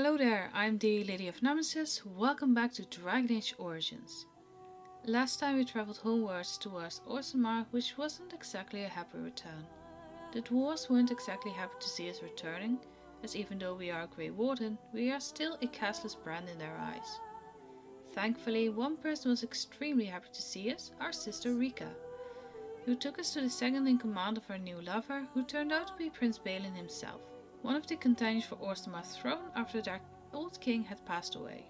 Hello there, I'm the LadyofNemesis. Welcome back to Dragon Age Origins. Last time we travelled homewards towards Orzammar, which wasn't exactly a happy return. The dwarves weren't exactly happy to see us returning, as even though we are a Grey Warden, we are still a castless brand in their eyes. Thankfully, one person was extremely happy to see us, our sister Rica, who took us to the second in command of her new lover, who turned out to be Prince Bhelen himself, one of the contenders for Orzammar's throne after their old king had passed away.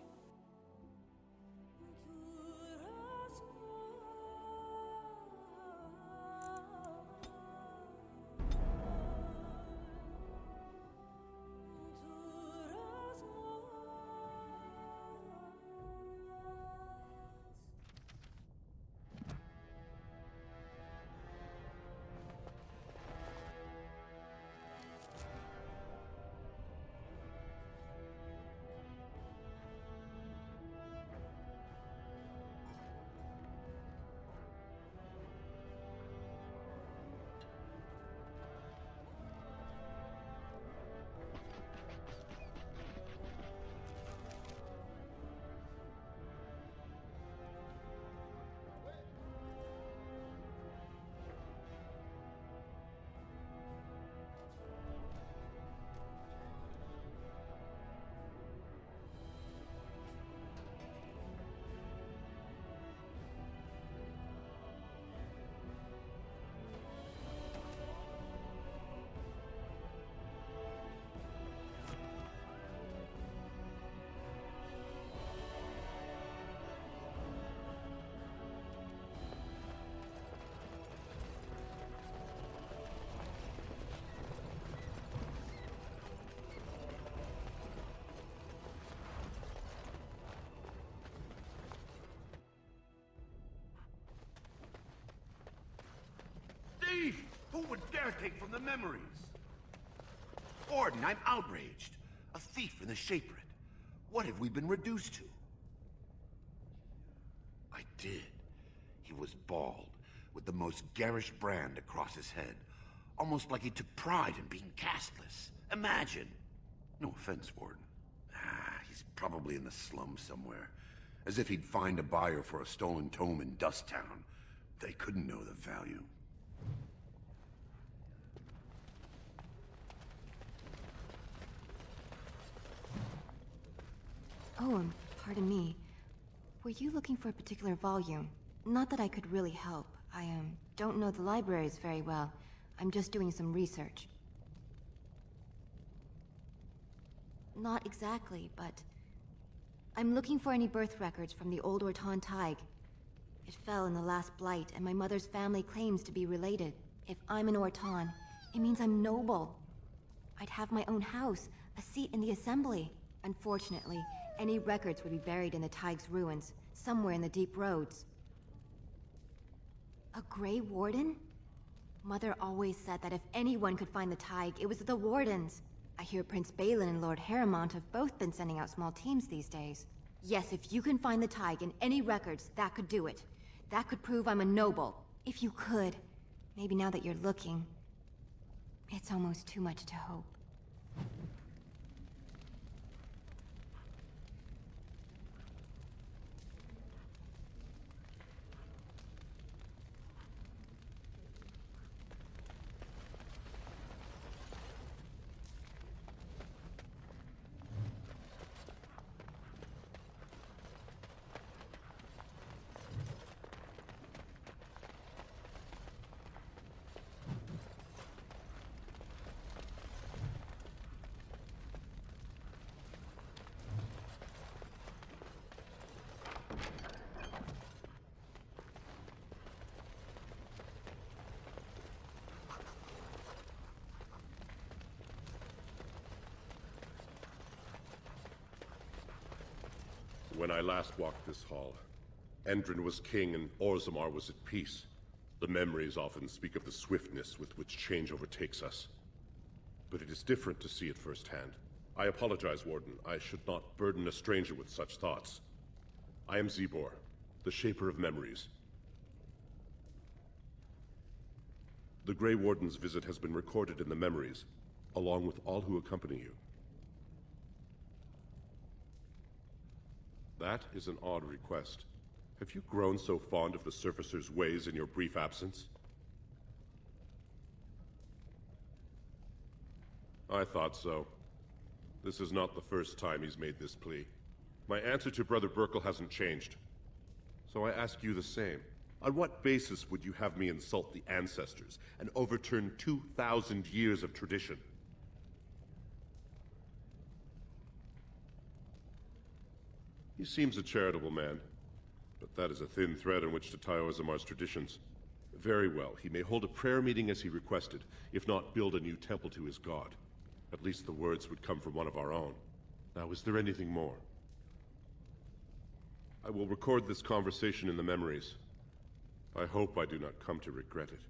Thief! Who would dare take from the memories? Orden, I'm outraged. A thief in the Shapered. What have we been reduced to? I did. He was bald, with the most garish brand across his head. Almost like he took pride in being castless. Imagine! No offense, Warden. He's probably in the slums somewhere. As if he'd find a buyer for a stolen tome in Dust Town. They couldn't know the value. Oh, pardon me. Were you looking for a particular volume? Not that I could really help. I, don't know the libraries very well. I'm just doing some research. Not exactly, but... I'm looking for any birth records from the old Orton Tig. It fell in the last blight, and my mother's family claims to be related. If I'm an Orton, it means I'm noble. I'd have my own house, a seat in the assembly. Unfortunately, any records would be buried in the Tig's ruins, somewhere in the deep roads. A Grey Warden? Mother always said that if anyone could find the Tig, it was the Wardens. I hear Prince Bhelen and Lord Harrimont have both been sending out small teams these days. Yes, if you can find the Tig in any records, that could do it. That could prove I'm a noble. If you could. Maybe now that you're looking. It's almost too much to hope. When I last walked this hall, Endrin was king and Orzammar was at peace. The memories often speak of the swiftness with which change overtakes us. But it is different to see it firsthand. I apologize, Warden. I should not burden a stranger with such thoughts. I am Zebor, the Shaper of Memories. The Grey Warden's visit has been recorded in the memories, along with all who accompany you. That is an odd request. Have you grown so fond of the Surfacer's ways in your brief absence? I thought so. This is not the first time he's made this plea. My answer to Brother Burkle hasn't changed. So I ask you the same. On what basis would you have me insult the ancestors and overturn 2,000 years of tradition? He seems a charitable man, but that is a thin thread on which to tie Orzammar's traditions. Very well, he may hold a prayer meeting as he requested, if not build a new temple to his god. At least the words would come from one of our own. Now, is there anything more? I will record this conversation in the memories. I hope I do not come to regret it.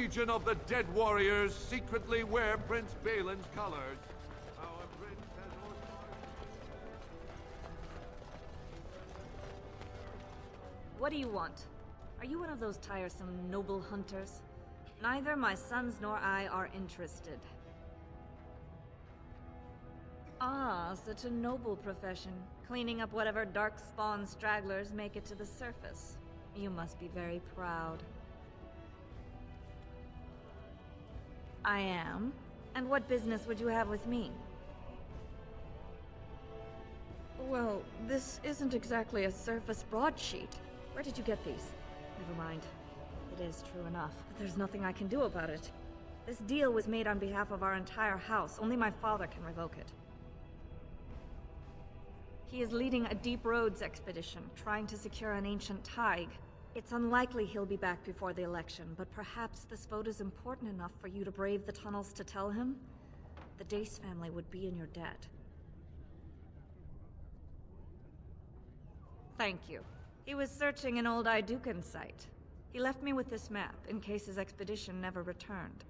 Legion of the Dead Warriors secretly wear Prince Bhelen's colors. Our prince has What do you want? Are you one of those tiresome noble hunters? Neither my sons nor I are interested. Ah, such a noble profession. Cleaning up whatever darkspawn stragglers make it to the surface. You must be very proud. I am. And what business would you have with me? Well, this isn't exactly a surface broadsheet. Where did you get these? Never mind. It is true enough, but there's nothing I can do about it. This deal was made on behalf of our entire house. Only my father can revoke it. He is leading a deep roads expedition, trying to secure an ancient thaig. It's unlikely he'll be back before the election, but perhaps this vote is important enough for you to brave the tunnels to tell him? The Dace family would be in your debt. Thank you. He was searching an old Aeducan site. He left me with this map, in case his expedition never returned.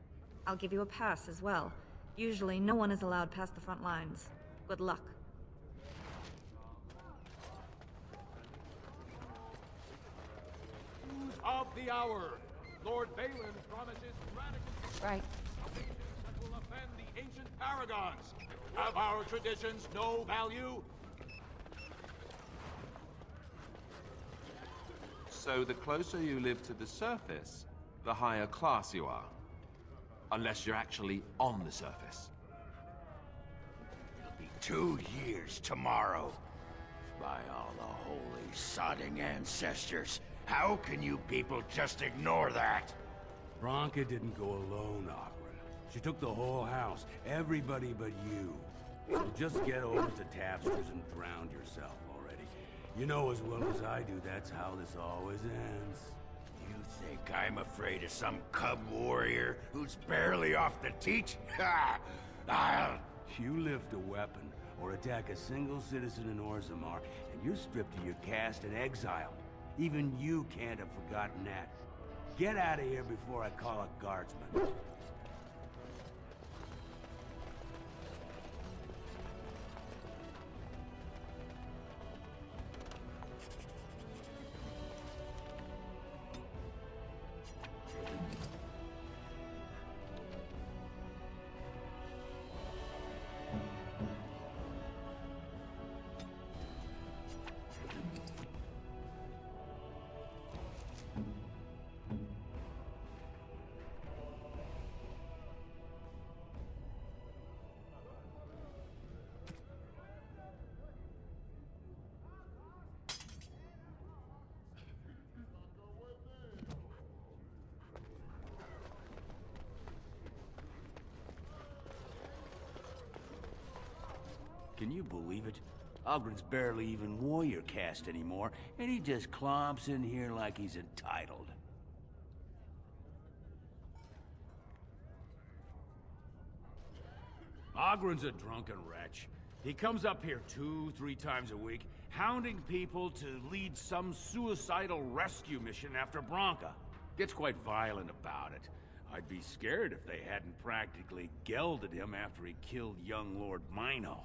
I'll give you a pass as well. Usually, no one is allowed past the front lines. Good luck. of the hour. Lord Bhelen promises radical Right. that will offend the ancient paragons. Have our traditions no value? So the closer you live to the surface, the higher class you are. Unless you're actually on the surface. It'll be 2 years tomorrow. By all the holy sodding ancestors, how can you people just ignore that? Branka didn't go alone, Ogren. She took the whole house, everybody but you. So just get over to Tapsters and drown yourself already. You know as well as I do that's how this always ends. You think I'm afraid of some cub warrior who's barely off the teat? Ha! I'll... You lift a weapon or attack a single citizen in Orzammar, and you're stripped of your caste and exiled. Even you can't have forgotten that. Get out of here before I call a guardsman. Can you believe it? Ogren's barely even warrior caste anymore, and he just clomps in here like he's entitled. Ogren's a drunken wretch. He comes up here 2-3 times a week, hounding people to lead some suicidal rescue mission after Branca. Gets quite violent about it. I'd be scared if they hadn't practically gelded him after he killed young Lord Mino.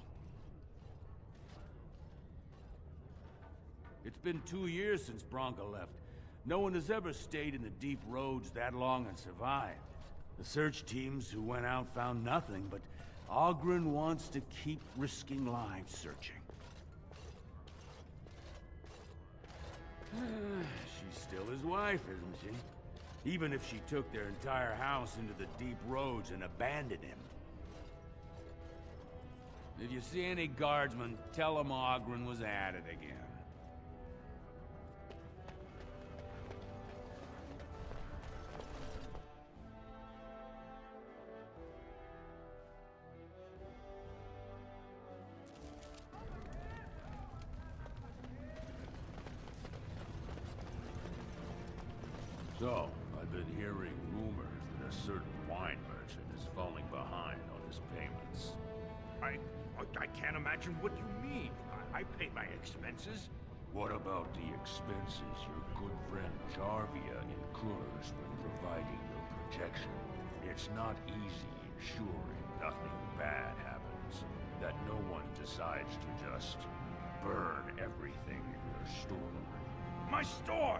It's been 2 years since Branca left. No one has ever stayed in the deep roads that long and survived. The search teams who went out found nothing, but Oghren wants to keep risking lives searching. She's still his wife, isn't she? Even if she took their entire house into the deep roads and abandoned him. If you see any guardsmen, tell them Oghren was at it again. So, I've been hearing rumors that a certain wine merchant is falling behind on his payments. I can't imagine what you mean. I pay my expenses. What about the expenses your good friend Jarvia incurs when providing your protection? It's not easy ensuring nothing bad happens, that no one decides to just burn everything in your store. My store!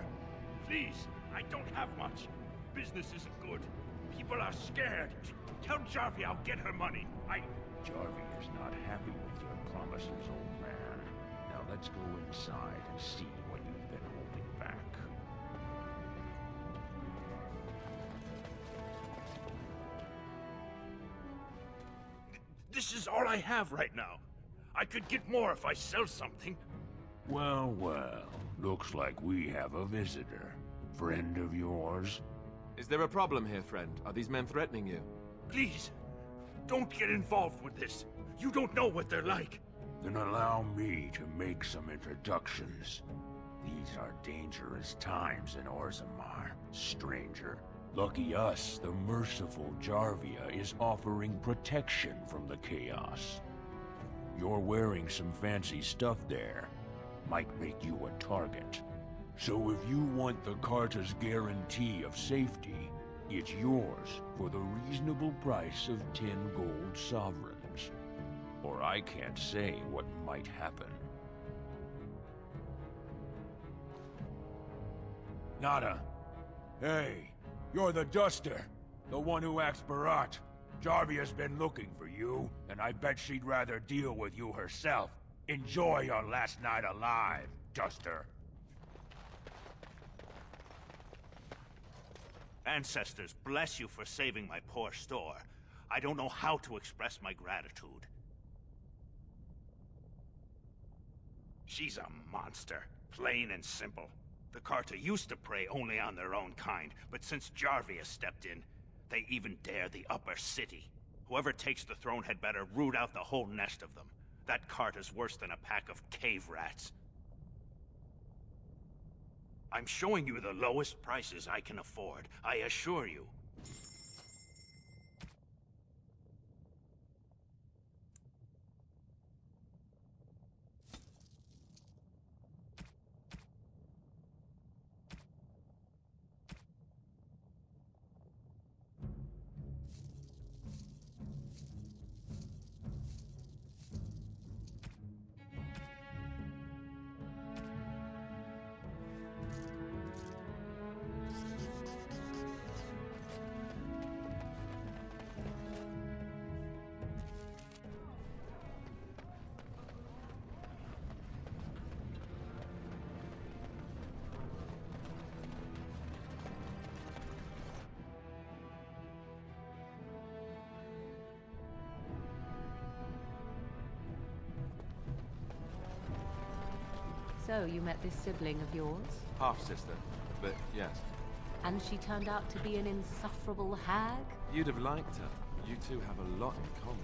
Please, I don't have much. Business isn't good. People are scared. Tell Jarvia I'll get her money. Jarvia's not happy with your promises, old man. Now let's go inside and see what you've been holding back. This is all I have right now. I could get more if I sell something. Well, well. Looks like we have a visitor. Friend of yours? Is there a problem here, friend? Are these men threatening you? Please, don't get involved with this. You don't know what they're like. Then allow me to make some introductions. These are dangerous times in Orzammar, stranger. Lucky us, the merciful Jarvia is offering protection from the chaos. You're wearing some fancy stuff there. Might make you a target. So if you want the Carta's guarantee of safety, it's yours for the reasonable price of 10 gold sovereigns. Or I can't say what might happen. Nada. Hey, you're the Duster, the one who acts Barat. Jarvia's been looking for you, and I bet she'd rather deal with you herself. Enjoy your last night alive, Duster. Ancestors, bless you for saving my poor store. I don't know how to express my gratitude. She's a monster, plain and simple. The Carta used to prey only on their own kind, but since Jarvia stepped in, they even dare the upper city. Whoever takes the throne had better root out the whole nest of them. That Carta's worse than a pack of cave rats. I'm showing you the lowest prices I can afford, I assure you. So, you met this sibling of yours? Half-sister, but yes. And she turned out to be an insufferable hag? You'd have liked her. You two have a lot in common.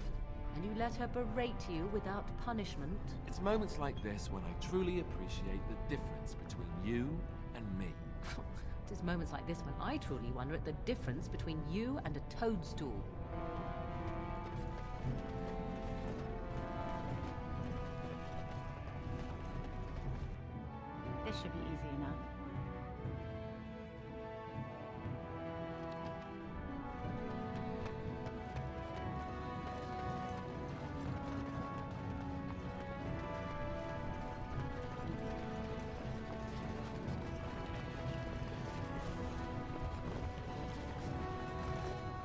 And you let her berate you without punishment? It's moments like this when I truly appreciate the difference between you and me. It is moments like this when I truly wonder at the difference between you and a toadstool. should be easy enough.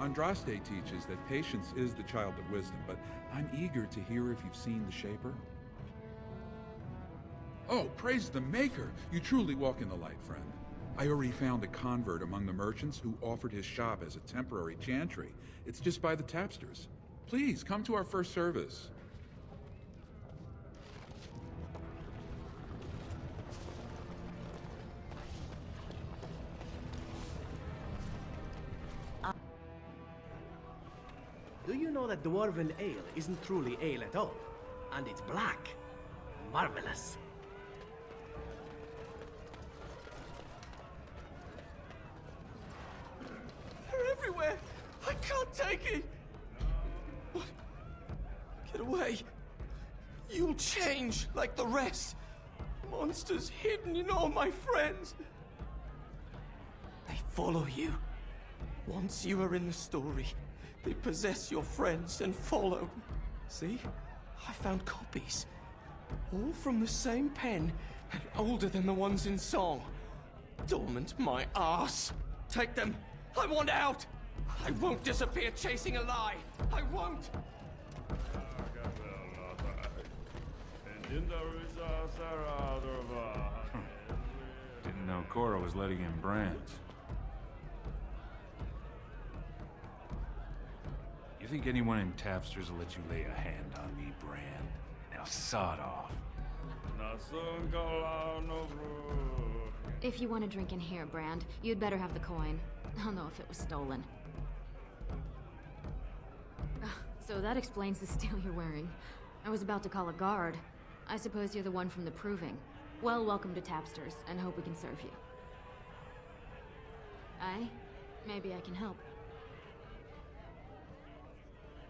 Andraste teaches that patience is the child of wisdom, but I'm eager to hear if you've seen the Shaper. Oh, praise the Maker! You truly walk in the light, friend. I already found a convert among the merchants who offered his shop as a temporary chantry. It's just by the tapsters. Please, come to our first service. Do you know that dwarven ale isn't truly ale at all? And it's black. Marvelous. They're everywhere! I can't take it! What? Get away! You'll change like the rest! Monsters hidden in all my friends! They follow you. Once you are in the story, they possess your friends and follow. See? I found copies. All from the same pen, and older than the ones in song. Dormant my arse. Take them. I want out. I won't disappear chasing a lie. I won't. Didn't know Cora was letting in brands. You think anyone in Tapsters will let you lay a hand on me, Bran? Now sod off. If you want to drink in here, Brand, you'd better have the coin. I'll know if it was stolen. So that explains the steel you're wearing. I was about to call a guard. I suppose you're the one from the Proving. Well, welcome to Tapsters, and hope we can serve you. Aye? Maybe I can help.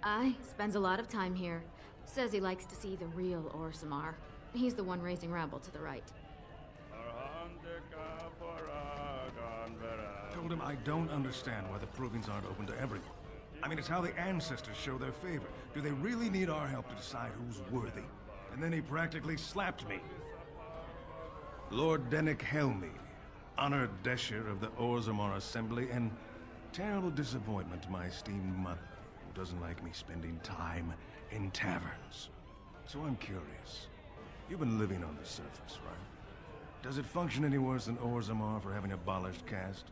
Aye, spends a lot of time here. Says he likes to see the real Orzammar. He's the one raising rabble to the right. Told him I don't understand why the Provings aren't open to everyone. I mean, it's how the ancestors show their favor. Do they really need our help to decide who's worthy? And then he practically slapped me. Lord Dennick Helmy, honored Desher of the Orzammar Assembly, and terrible disappointment to my esteemed mother, who doesn't like me spending time in taverns. So I'm curious. You've been living on the surface, right? Does it function any worse than Orzammar for having abolished caste?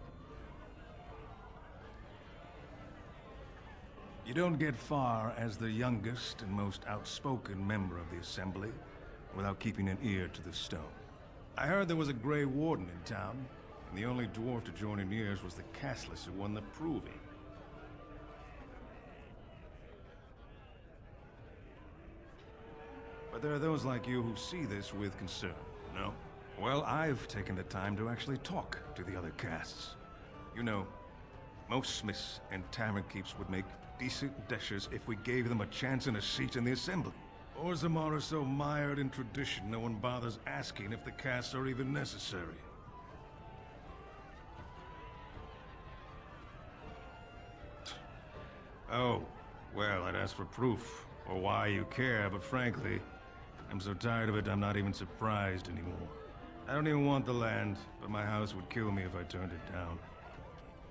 You don't get far as the youngest and most outspoken member of the Assembly without keeping an ear to the stone. I heard there was a Grey Warden in town, and the only dwarf to join in years was the casteless who won the Proving. But there are those like you who see this with concern, no? Well, I've taken the time to actually talk to the other castes. You know, most smiths and tavern keeps would make decent deshers if we gave them a chance and a seat in the Assembly. Orzammar is so mired in tradition, no one bothers asking if the castes are even necessary. Oh, well, I'd ask for proof, or why you care, but frankly, I'm so tired of it I'm not even surprised anymore. I don't even want the land, but my house would kill me if I turned it down.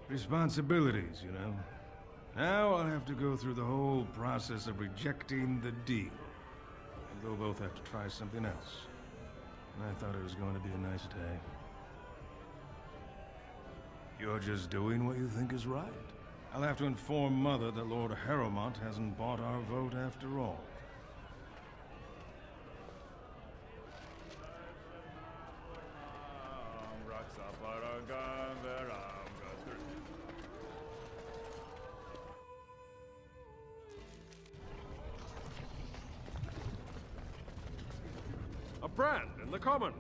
Responsibilities, you know? Now I'll have to go through the whole process of rejecting the deal. And they'll both have to try something else. And I thought it was going to be a nice day. You're just doing what you think is right. I'll have to inform Mother that Lord Harrowmont hasn't bought our vote after all. A brand in the Commons.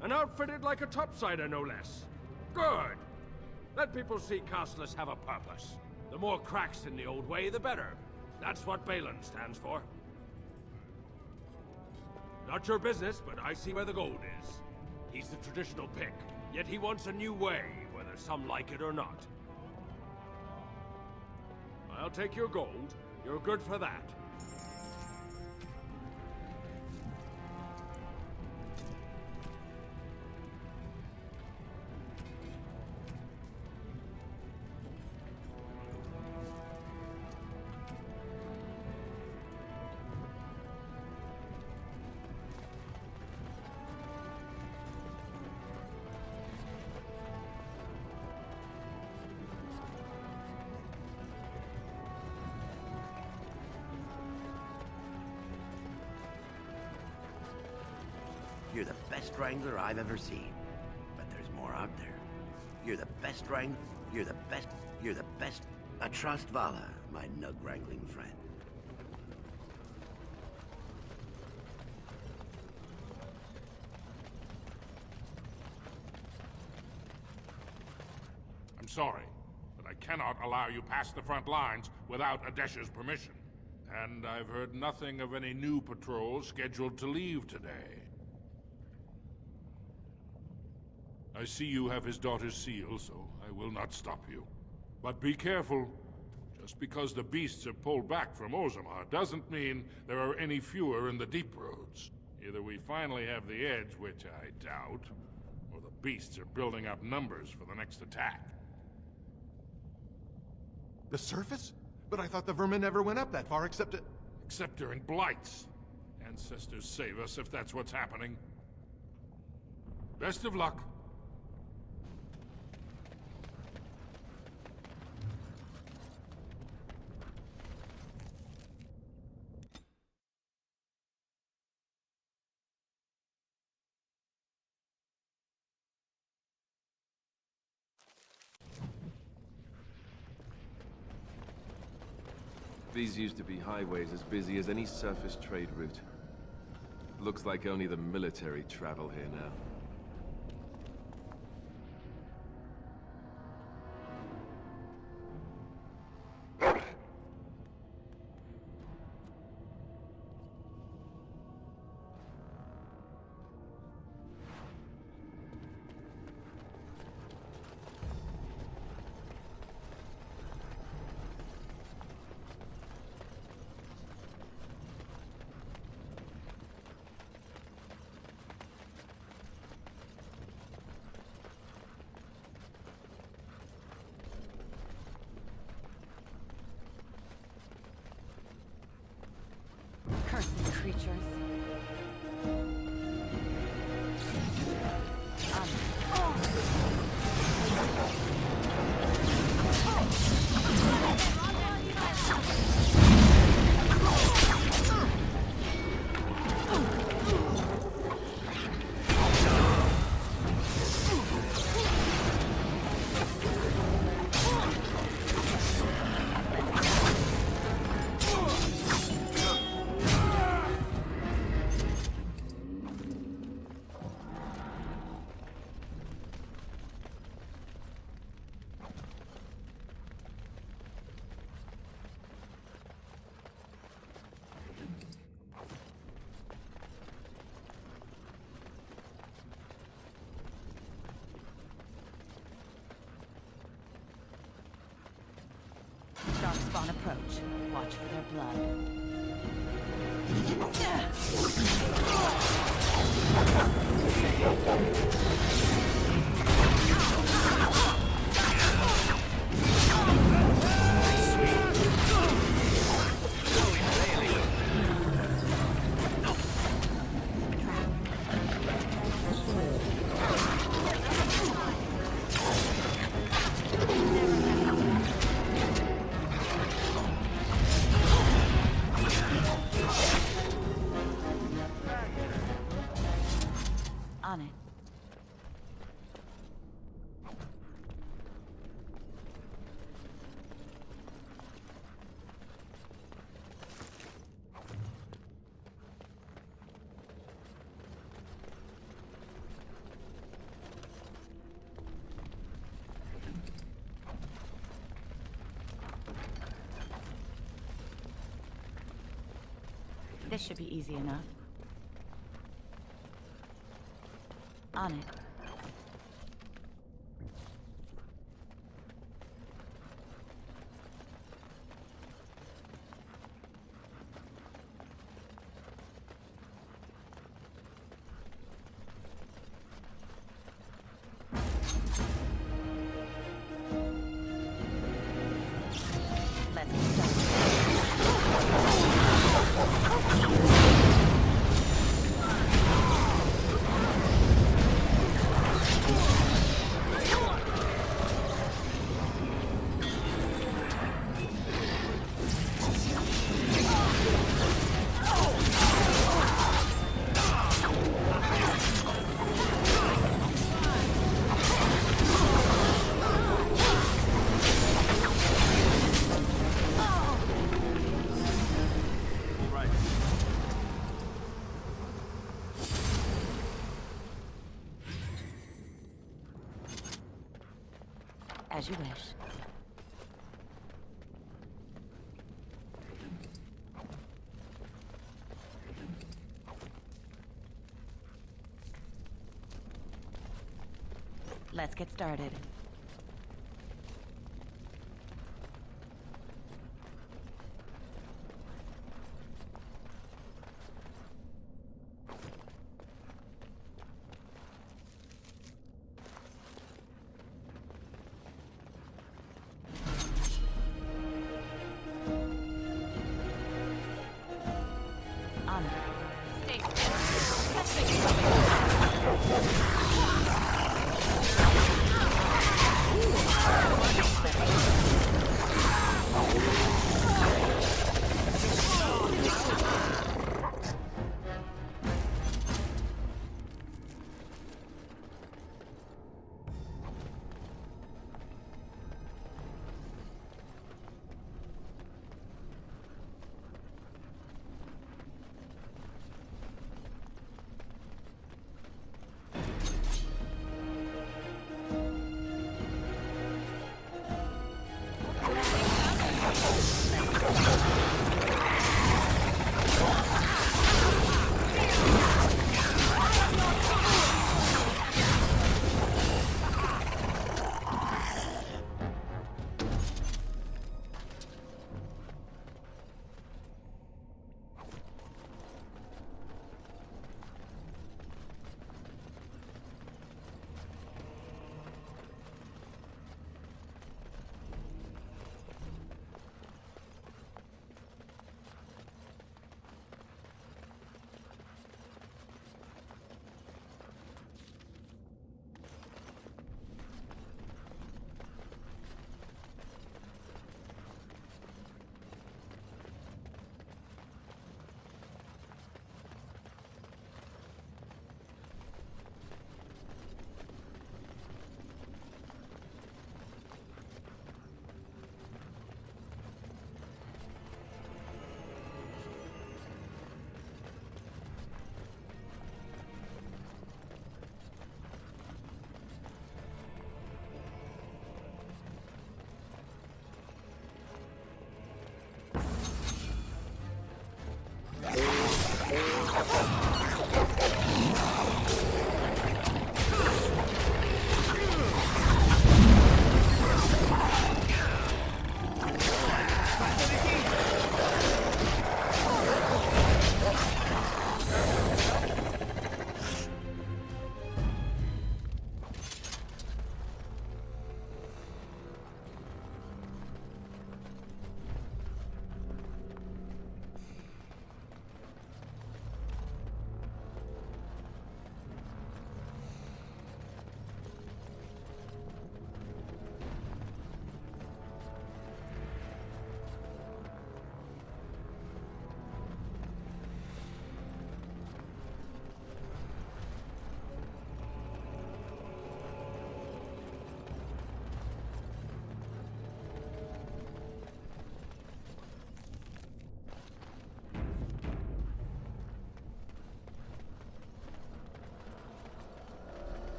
And outfitted like a topsider, no less. Good! Let people see casteless have a purpose. The more cracks in the old way, the better. That's what Bhelen stands for. Not your business, but I see where the gold is. He's the traditional pick, yet he wants a new way, whether some like it or not. I'll take your gold. You're good for that. You're the best wrangler I've ever seen. But there's more out there. You're the best wrangler. You're the best. I trust Vala, my nug-wrangling friend. I'm sorry, but I cannot allow you past the front lines without Adesh's permission. And I've heard nothing of any new patrols scheduled to leave today. I see you have his daughter's seal, so I will not stop you. But be careful. Just because the beasts are pulled back from Orzammar doesn't mean there are any fewer in the deep roads. Either we finally have the edge, which I doubt, or the beasts are building up numbers for the next attack. The surface? But I thought the vermin never went up that far except during blights. Ancestors save us if that's what's happening. Best of luck. These used to be highways as busy as any surface trade route. Looks like only the military travel here now. Cursed creatures. Darkspawn approach. Watch for their blood. On it. This should be easy enough. On it. As you wish. Let's get started.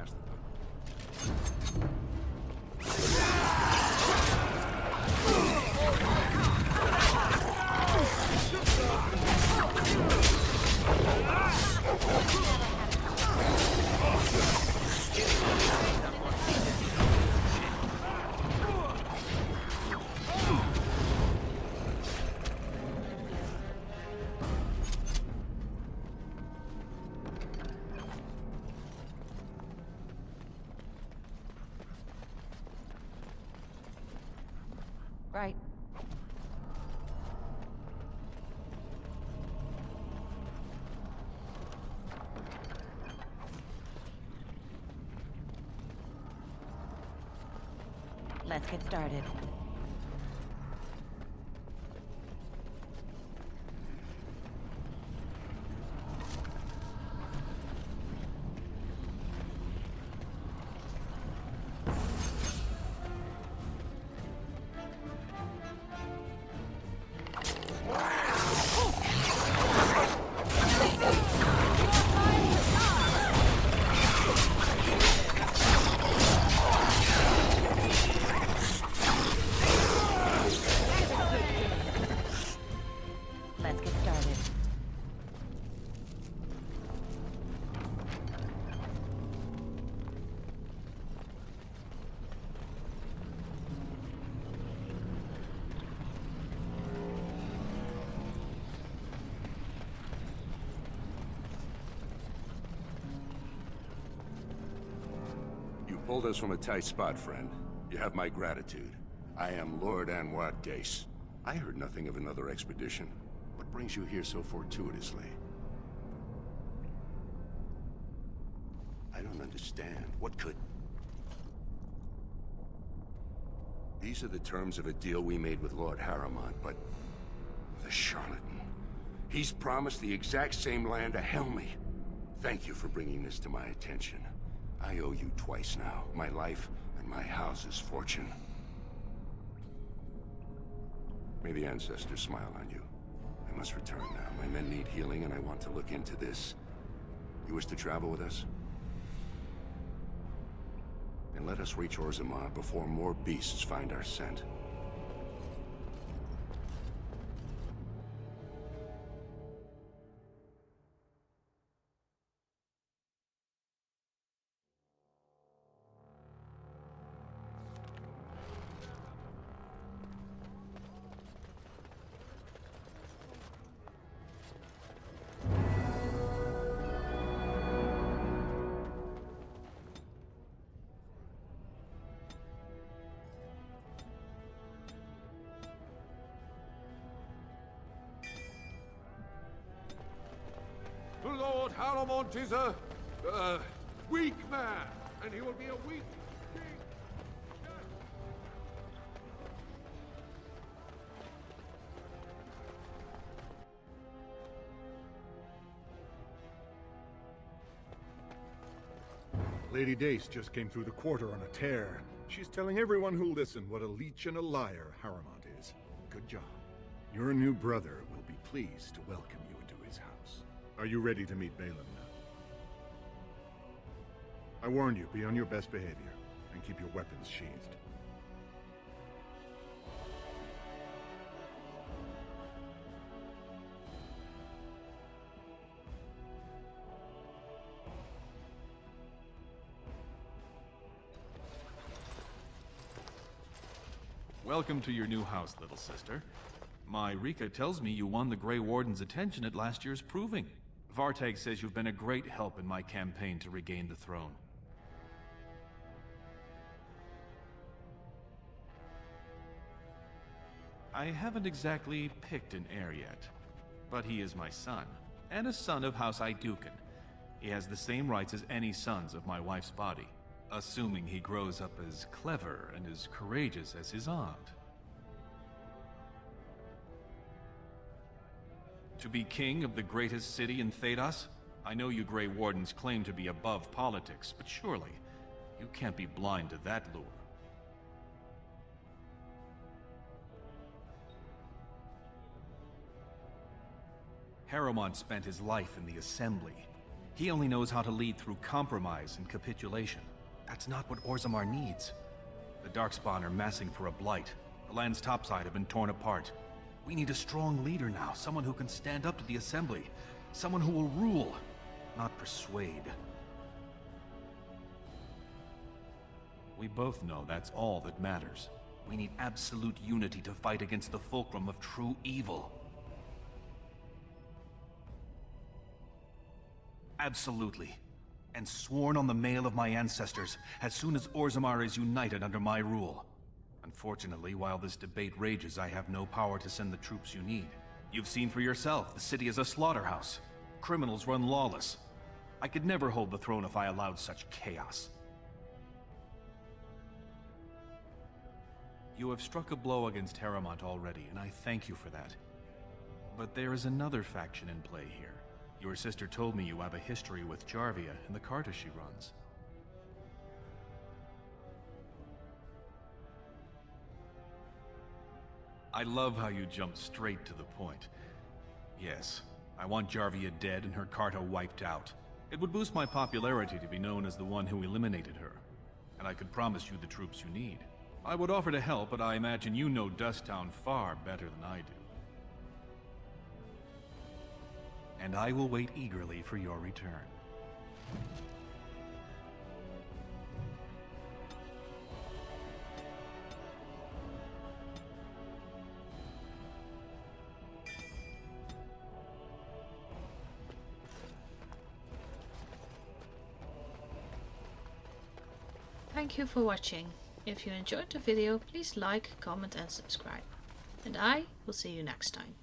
pass the time. Right. Let's get started. Let's get started. You pulled us from a tight spot, friend. You have my gratitude. I am Lord Anwar Dace. I heard nothing of another expedition. What brings you here so fortuitously? I don't understand. What could... These are the terms of a deal we made with Lord Harriman, but... the charlatan. He's promised the exact same land to Helmy. Thank you for bringing this to my attention. I owe you twice now. My life and my house's fortune. May the ancestors smile on you. I must return now. My men need healing, and I want to look into this. You wish to travel with us? And let us reach Orzammar before more beasts find our scent. The Lord Harriman is a weak man, and he will be a weak king. Lady Dace just came through the quarter on a tear. She's telling everyone who'll listen what a leech and a liar Harriman is. Good job. Your new brother will be pleased to welcome you into his house. Are you ready to meet Bhelen now? I warned you, be on your best behavior, and keep your weapons sheathed. Welcome to your new house, little sister. My Rica tells me you won the Grey Warden's attention at last year's proving. Vartag says you've been a great help in my campaign to regain the throne. I haven't exactly picked an heir yet, but he is my son, and a son of House Aeducan. He has the same rights as any sons of my wife's body, assuming he grows up as clever and as courageous as his aunt. To be king of the greatest city in Thedas? I know you Grey Wardens claim to be above politics, but surely you can't be blind to that lure. Harriman spent his life in the Assembly. He only knows how to lead through compromise and capitulation. That's not what Orzammar needs. The Darkspawn are massing for a blight. The land's topside have been torn apart. We need a strong leader now, someone who can stand up to the Assembly. Someone who will rule, not persuade. We both know that's all that matters. We need absolute unity to fight against the fulcrum of true evil. Absolutely. And sworn on the mail of my ancestors, as soon as Orzammar is united under my rule. Unfortunately, while this debate rages, I have no power to send the troops you need. You've seen for yourself, the city is a slaughterhouse. Criminals run lawless. I could never hold the throne if I allowed such chaos. You have struck a blow against Harrowmont already, and I thank you for that. But there is another faction in play here. Your sister told me you have a history with Jarvia and the Carta she runs. I love how you jump straight to the point. Yes, I want Jarvia dead and her Carta wiped out. It would boost my popularity to be known as the one who eliminated her. And I could promise you the troops you need. I would offer to help, but I imagine you know Dusttown far better than I do. And I will wait eagerly for your return. Thank you for watching. If you enjoyed the video, please like, comment and subscribe. And I will see you next time.